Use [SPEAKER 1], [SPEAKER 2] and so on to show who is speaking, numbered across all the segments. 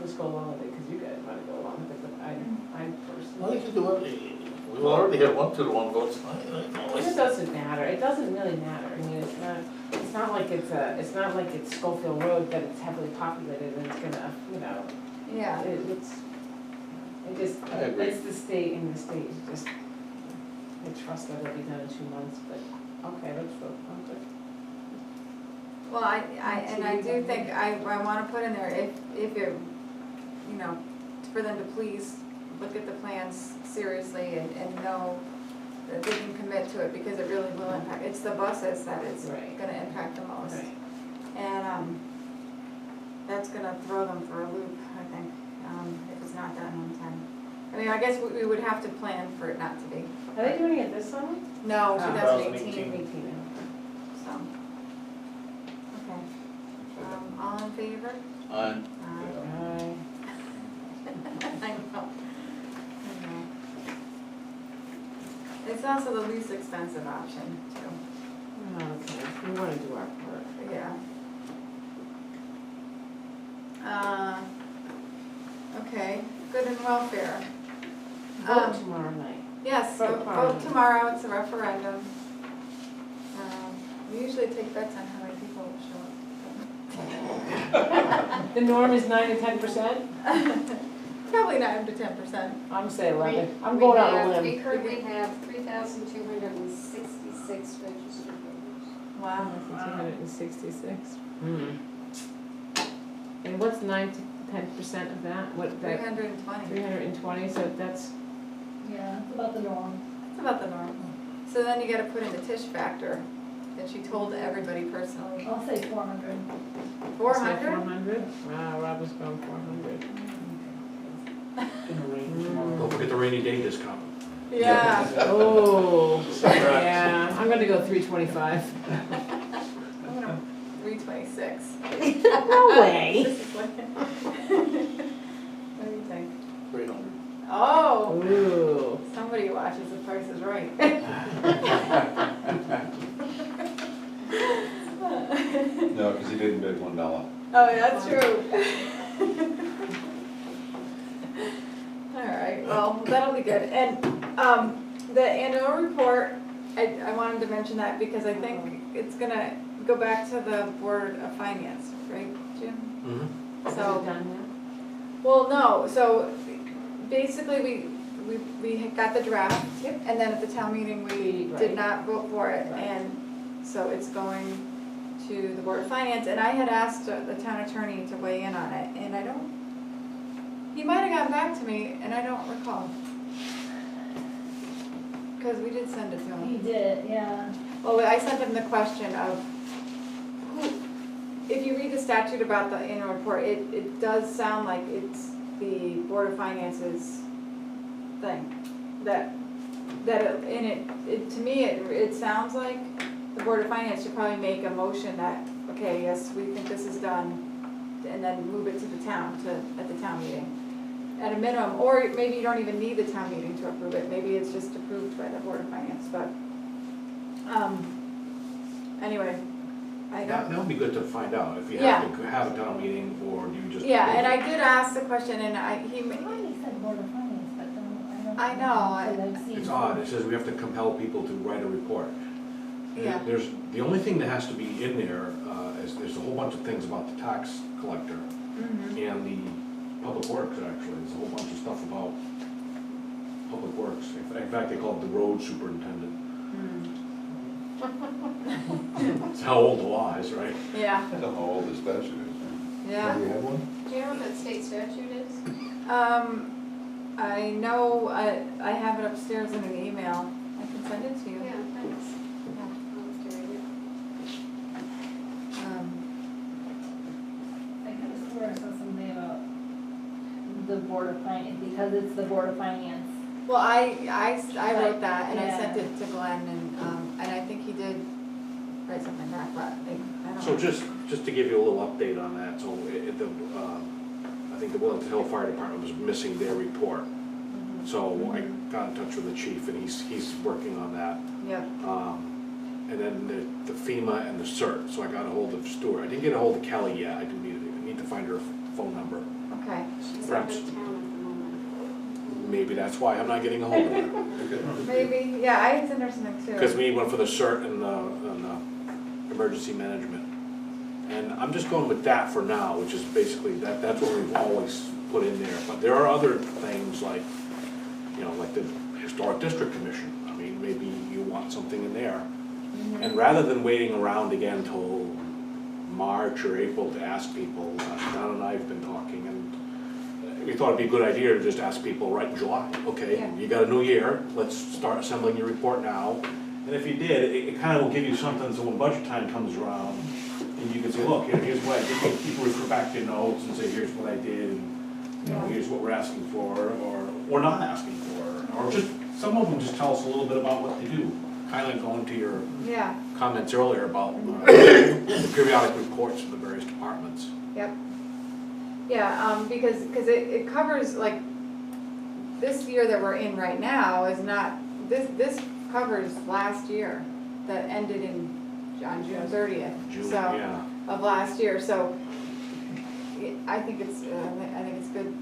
[SPEAKER 1] just go along with it, because you guys want to go along with it, but I personally.
[SPEAKER 2] Well, you can do it, we already had 1 to 1 votes tonight.
[SPEAKER 1] It doesn't matter, it doesn't really matter, I mean, it's not like it's Schofield Road that it's heavily populated and it's gonna, you know.
[SPEAKER 3] Yeah.
[SPEAKER 1] It's the state, and the state is just, I trust that it'll be done in 2 months, but, okay, let's vote, I'm good.
[SPEAKER 3] Well, I do think, I wanna put in there, if it, you know, for them to please look at the plans seriously and know that they can commit to it, because it really will impact, it's the buses that it's
[SPEAKER 1] Right.
[SPEAKER 3] gonna impact the most.
[SPEAKER 1] Right.
[SPEAKER 3] And, that's gonna throw them for a loop, I think, if it's not done on time. I mean, I guess we would have to plan for it not to be.
[SPEAKER 1] Are they doing it this summer?
[SPEAKER 3] No,
[SPEAKER 2] 2018.
[SPEAKER 3] 2018, so. Okay. All in favor?
[SPEAKER 2] Aye.
[SPEAKER 1] Aye.
[SPEAKER 3] I know. It's also the least expensive option, too.
[SPEAKER 1] Okay, we wanna do our part.
[SPEAKER 3] Yeah. Okay, good and welfare.
[SPEAKER 1] Vote tomorrow night.
[SPEAKER 3] Yes, vote tomorrow, it's a referendum. We usually take bets on how many people will show up.
[SPEAKER 1] The norm is 9 to 10%?
[SPEAKER 3] Probably 9 to 10%.
[SPEAKER 1] I'm saying 11, I'm going out on a
[SPEAKER 4] We
[SPEAKER 1] limb.
[SPEAKER 4] currently have 3,266 registered voters.
[SPEAKER 3] Wow.
[SPEAKER 1] 266. And what's 9 to 10% of that? What, that?
[SPEAKER 3] 320.
[SPEAKER 1] 320, so that's,
[SPEAKER 5] Yeah, it's about the norm.
[SPEAKER 3] That's about the norm. So then you gotta put in the Tish factor that she told everybody personally.
[SPEAKER 5] I'll say 400.
[SPEAKER 3] 400?
[SPEAKER 1] 400? Wow, Rob was going 400.
[SPEAKER 2] Don't forget the rainy day discount.
[SPEAKER 3] Yeah.
[SPEAKER 1] Oh, yeah, I'm gonna go 325.
[SPEAKER 3] I'm gonna 326.
[SPEAKER 1] No way.
[SPEAKER 3] What do you think?
[SPEAKER 2] 300.
[SPEAKER 3] Oh,
[SPEAKER 1] Ooh.
[SPEAKER 3] somebody watches The Price is Right.
[SPEAKER 6] No, because he didn't bid $1.
[SPEAKER 3] Oh, that's true. All right, well, that'll be good. And the annual report, I wanted to mention that because I think it's gonna go back to the Board of Finance, right, Jim?
[SPEAKER 2] Mm-hmm.
[SPEAKER 1] Is it
[SPEAKER 3] So,
[SPEAKER 1] done now?
[SPEAKER 3] well, no, so basically we got the draft.
[SPEAKER 1] Yep.
[SPEAKER 3] And then at the town meeting, we
[SPEAKER 1] Right.
[SPEAKER 3] did not vote for it,
[SPEAKER 1] Right.
[SPEAKER 3] and so it's going to the Board of Finance, and I had asked the town attorney to weigh in on it, and he might have gotten back to me, and I don't recall. Because we did send it to
[SPEAKER 5] He
[SPEAKER 3] him.
[SPEAKER 5] did, yeah.
[SPEAKER 3] Well, I sent him the question of who, if you read the statute about the annual report, it does sound like it's the Board of Finance's thing. To me, it sounds like the Board of Finance should probably make a motion that, okay, yes, we think this is done, and then move it to the town, at the town meeting. At a minimum, or maybe you don't even need the town meeting to approve it, maybe it's just approved by the Board of Finance, but, anyway, I
[SPEAKER 7] That
[SPEAKER 3] don't.
[SPEAKER 7] would be good to find out, if you
[SPEAKER 3] Yeah.
[SPEAKER 7] have to have a town meeting, or do you just?
[SPEAKER 3] Yeah, and I did ask the question, and
[SPEAKER 5] I thought he said Board of Finance, but
[SPEAKER 3] I know,
[SPEAKER 5] I've seen.
[SPEAKER 7] It's odd, it says we have to compel people to write a report.
[SPEAKER 3] Yeah.
[SPEAKER 7] There's, the only thing that has to be in there, is there's a whole bunch of things about the tax collector
[SPEAKER 3] Mhm.
[SPEAKER 7] and the public works, actually, there's a whole bunch of stuff about public works. In fact, they call it the road superintendent. It's how old the law is, right?
[SPEAKER 3] Yeah,
[SPEAKER 6] I don't know how old the statute is. right?
[SPEAKER 3] yeah.
[SPEAKER 6] Do you have one?
[SPEAKER 4] Do you know what that state statute is?
[SPEAKER 3] I know, I have it upstairs in an email, I can send it to you.
[SPEAKER 4] Yeah, thanks.
[SPEAKER 3] Yeah.
[SPEAKER 4] I'll have to read it.
[SPEAKER 5] I could have sworn I saw something about the Board of Finance, because it's the Board of Finance.
[SPEAKER 3] Well, I wrote that, and I
[SPEAKER 5] Yeah.
[SPEAKER 3] sent it to Glenn, and I think he did write something back, but I don't know.
[SPEAKER 7] So just to give you a little update on that, so I think the WIllington Hill Fire Department was missing their report.
[SPEAKER 3] Mhm.
[SPEAKER 7] So I got in touch with the chief, and he's working on that.
[SPEAKER 3] Yep,
[SPEAKER 7] And then the FEMA and the CERT, so I got a hold of Stuart. I didn't get a hold of Kelly yet, I need to find her phone number.
[SPEAKER 3] okay.
[SPEAKER 7] preference.
[SPEAKER 4] out of town at the moment.
[SPEAKER 7] Maybe that's why I'm not getting a hold of her.
[SPEAKER 3] Maybe, yeah, I had sent her something too.
[SPEAKER 7] Because we went for the cert and the emergency management. And I'm just going with that for now, which is basically, that's what we've always put in there. But there are other things like, you know, like the Historic District Commission. I mean, maybe you want something in there. And rather than waiting around again till March or April to ask people, Don and I have been talking, and we thought it'd be a good idea to just ask people right in July. Okay,
[SPEAKER 3] Yeah.
[SPEAKER 7] you got a new year, let's start assembling your report now. And if you did, it kind of will give you something, so when budget time comes around, and you can say, look, here's what I did, people refer back to your notes and say, here's what I did, and you know, here's what we're asking for, or not asking for, or just, some of them just tell us a little bit about what they do. Kind of going to your
[SPEAKER 3] Yeah,
[SPEAKER 7] comments earlier about the periodic reports from the various departments.
[SPEAKER 3] yep. Yeah, because it covers, like, this year that we're in right now is not, this covers last year that ended on June 30th.
[SPEAKER 7] June,
[SPEAKER 3] So,
[SPEAKER 7] yeah.
[SPEAKER 3] of last year, so I think it's good.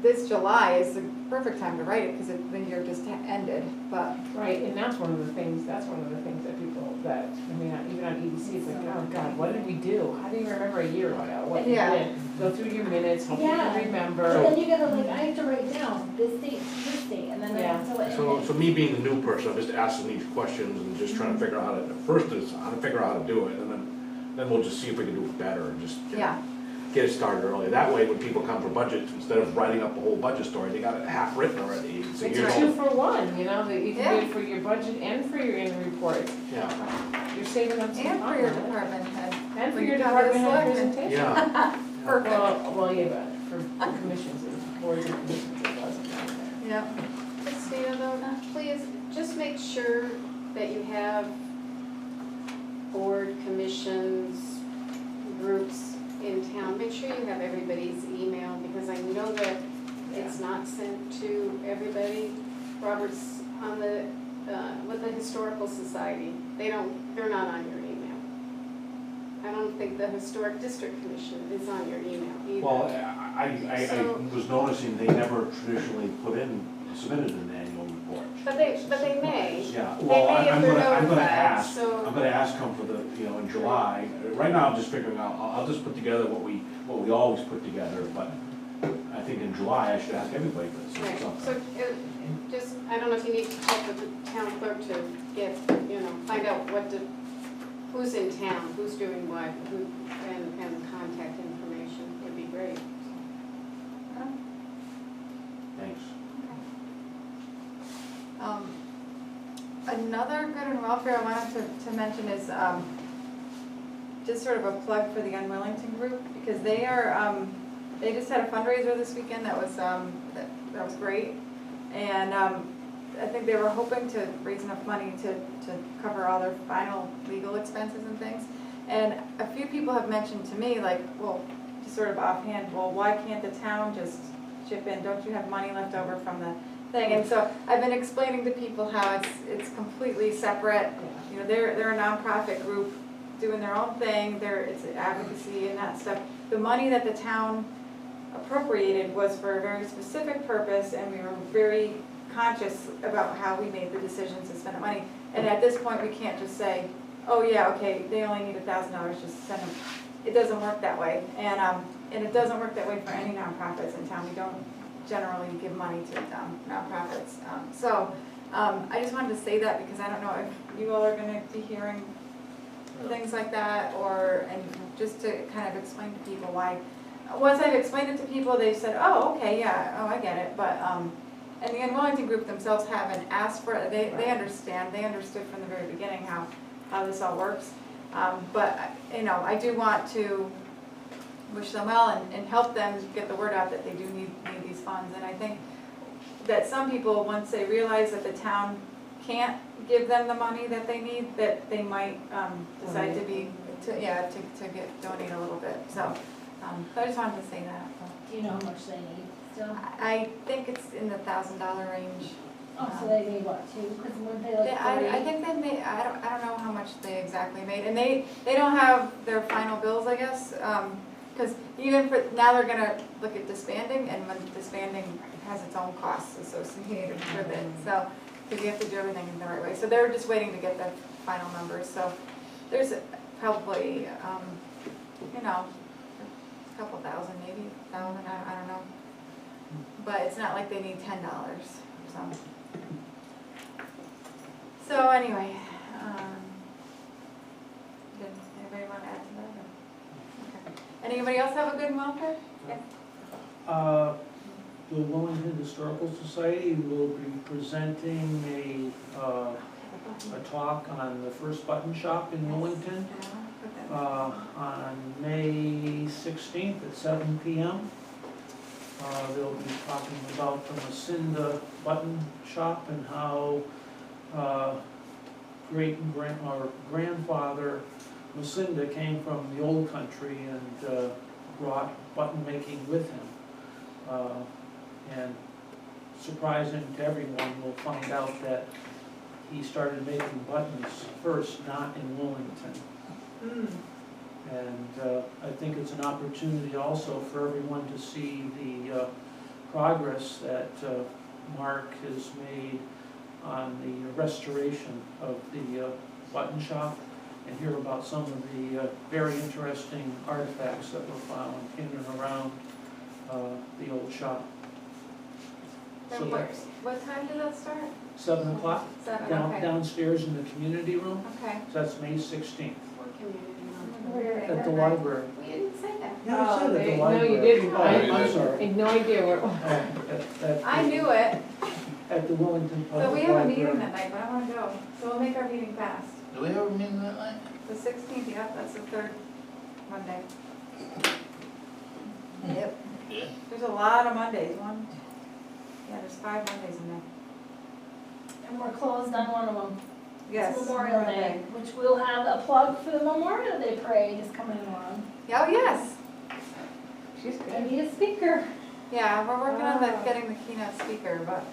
[SPEAKER 3] This July is the perfect time to write it, because the year just ended, but.
[SPEAKER 1] Right, and that's one of the things that people, that, I mean, even on EDC, it's like, oh God, what did we do? How do you remember a year ago, what you
[SPEAKER 3] Yeah.
[SPEAKER 1] did? Go through your minutes, hope you
[SPEAKER 5] Yeah.
[SPEAKER 1] can remember.
[SPEAKER 5] But then you gotta like, I have to write down this date, this date, and then
[SPEAKER 1] Yeah.
[SPEAKER 7] So me being the new person, I'm just asking these questions and just trying to figure out how to, first is how to figure out how to do it, and then we'll just see if we can do it better and just get it started early. That way, when people come for budget, instead of writing up a whole budget story, they got it half written already. So
[SPEAKER 1] It's
[SPEAKER 7] here's
[SPEAKER 1] a
[SPEAKER 7] all-
[SPEAKER 1] 2-for-1, you know, that you can do it for your budget and for your annual report.
[SPEAKER 7] Yeah,
[SPEAKER 1] You're saving up some
[SPEAKER 3] And
[SPEAKER 1] time.
[SPEAKER 3] for your
[SPEAKER 1] on it.
[SPEAKER 3] department head.
[SPEAKER 1] And for
[SPEAKER 3] when
[SPEAKER 1] your
[SPEAKER 3] you come to the
[SPEAKER 1] department head
[SPEAKER 3] selectmen.
[SPEAKER 1] presentation.
[SPEAKER 7] yeah.
[SPEAKER 3] Perfect.
[SPEAKER 1] Well, yeah, but for commissions, and boards and commissions, it doesn't matter.
[SPEAKER 3] Yeah.
[SPEAKER 4] Christina, though, please, just make sure that you have board, commissions, groups in town. Make sure you have everybody's email, because I know that it's not sent to everybody. Robert's on the, with the Historical Society, they're not on your email. I don't think the Historic District Commission is on your email either.
[SPEAKER 7] Well, I was noticing they never traditionally submitted an annual report.
[SPEAKER 4] But they may.
[SPEAKER 7] Yeah,
[SPEAKER 4] They
[SPEAKER 7] well,
[SPEAKER 4] may if
[SPEAKER 7] I'm
[SPEAKER 4] they're
[SPEAKER 7] gonna
[SPEAKER 4] notified,
[SPEAKER 7] ask,
[SPEAKER 4] so-
[SPEAKER 7] I'm gonna ask them for the, you know, in July. Right now, I'm just figuring out, I'll just put together what we always put together, but I think in July, I should ask everybody for
[SPEAKER 4] Right,
[SPEAKER 7] something.
[SPEAKER 4] so just, I don't know if you need to talk with the town clerk to get, find out who's in town, who's doing what, and contact information would be great.
[SPEAKER 7] Thanks.
[SPEAKER 3] Another good and welfare I wanted to mention is, just sort of a plug for the WIllington group, because they are, they just had a fundraiser this weekend that was, that was great. And, I think they were hoping to raise enough money to cover all their final legal expenses and things. And a few people have mentioned to me, like, well, just sort of offhand, well, why can't the town just chip in? Don't you have money left over from the thing? And so I've been explaining to people how it's completely separate. You know, they're a nonprofit group doing their own thing. It's advocacy and that stuff. The money that the town appropriated was for a very specific purpose, and we were very conscious about how we made the decisions to spend the money. And at this point, we can't just say, oh yeah, okay, they only need $1,000, just send them. It doesn't work that way, and it doesn't work that way for any nonprofits in town. We don't generally give money to nonprofits. I just wanted to say that, because I don't know if you all are going to be hearing things like that, and just to kind of explain to people why. Once I've explained it to people, they've said, oh, okay, yeah, oh, I get it, but. And the WIllington group themselves haven't asked for it. They understand. They understood from the very beginning how this all works. But I do want to wish them well and help them get the word out that they do need these funds. And I think that some people, once they realize that the town can't give them the money that they need, that they might decide to donate a little bit. So I just wanted to say that.
[SPEAKER 5] Do you know how much they need still?
[SPEAKER 3] I think it's in the $1,000 range.
[SPEAKER 5] Oh, so they made what, 2? Because weren't they like 30?
[SPEAKER 3] I think they made, I don't know how much they exactly made, and they don't have their final bills, I guess, Because even for, now they're gonna look at disbanding, and when disbanding has its own costs associated with it, so, because you have to do everything in the right way. So they're just waiting to get the final numbers, so there's probably, you know, a couple thousand, maybe $1,000, I don't know. But it's not like they need $10, so. So anyway, did anybody want to add to that? Or? Okay. Anybody else have a good welfare? Yeah.
[SPEAKER 8] The Wellington Historical Society will be presenting a talk on the first button shop in Wellington on May 16th at 7 p.m. They'll be talking about the Macinda button shop and how grandfather Macinda came from the old country and brought button making with him. And surprising to everyone, we'll find out that he started making buttons first, not in Wellington. And I think it's an opportunity also for everyone to see the progress that Mark has made on the restoration of the button shop, and hear about some of the very interesting artifacts that were found in and around the old shop. So that's
[SPEAKER 3] What time did that start?
[SPEAKER 8] 7 o'clock,
[SPEAKER 3] 7, okay.
[SPEAKER 8] downstairs in the community room.
[SPEAKER 3] Okay.
[SPEAKER 8] So that's May 16th,
[SPEAKER 4] What community?
[SPEAKER 8] at the library.
[SPEAKER 4] We didn't say that.
[SPEAKER 8] Yeah, I said at the
[SPEAKER 1] No,
[SPEAKER 8] library.
[SPEAKER 1] you didn't.
[SPEAKER 8] Oh, I'm sorry.
[SPEAKER 1] I had no idea where it was.
[SPEAKER 3] I knew it,
[SPEAKER 8] At the Wellington Public
[SPEAKER 3] so we have a
[SPEAKER 8] Library.
[SPEAKER 3] meeting that night, but I wanna go, so we'll make our meeting fast.
[SPEAKER 2] Do we have a meeting that night?
[SPEAKER 3] The 16th, yep, that's the third Monday. Yep,
[SPEAKER 2] Yeah.
[SPEAKER 3] there's a lot of Mondays, there's 5 Mondays in there.
[SPEAKER 5] And we're closed on one of them.
[SPEAKER 3] Yes.
[SPEAKER 5] It's Memorial Day, which we'll have a plug for the Memorial Day parade is coming along.
[SPEAKER 3] Oh, yes,
[SPEAKER 1] She's
[SPEAKER 5] I
[SPEAKER 1] good.
[SPEAKER 5] need a speaker.
[SPEAKER 3] yeah, we're working on
[SPEAKER 1] Wow.
[SPEAKER 3] getting the keynote speaker, but,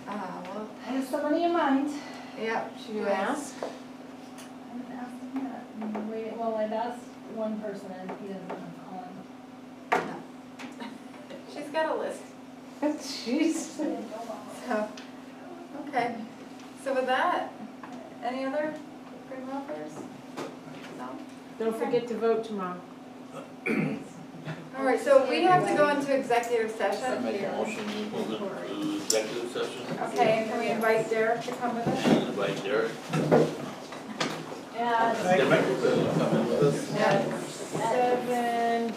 [SPEAKER 3] well,
[SPEAKER 5] I have somebody in mind.
[SPEAKER 3] yep, she
[SPEAKER 1] You
[SPEAKER 3] was.
[SPEAKER 1] asked?
[SPEAKER 5] I haven't asked him yet. I'm waiting, well, I've asked one person and he doesn't want to call him.
[SPEAKER 3] She's got a list,
[SPEAKER 1] Jeez.
[SPEAKER 3] so, okay. So with that, any other good welfares? No?
[SPEAKER 1] Don't forget to vote tomorrow.
[SPEAKER 3] All right, so we have to go into executive
[SPEAKER 2] I
[SPEAKER 3] session.
[SPEAKER 2] make a motion to move into executive session.
[SPEAKER 3] Okay, and can we invite Derek to come with us?
[SPEAKER 2] Invite Derek.
[SPEAKER 5] Yeah.
[SPEAKER 2] Derek, come in with us.
[SPEAKER 3] Yeah.
[SPEAKER 1] At 7.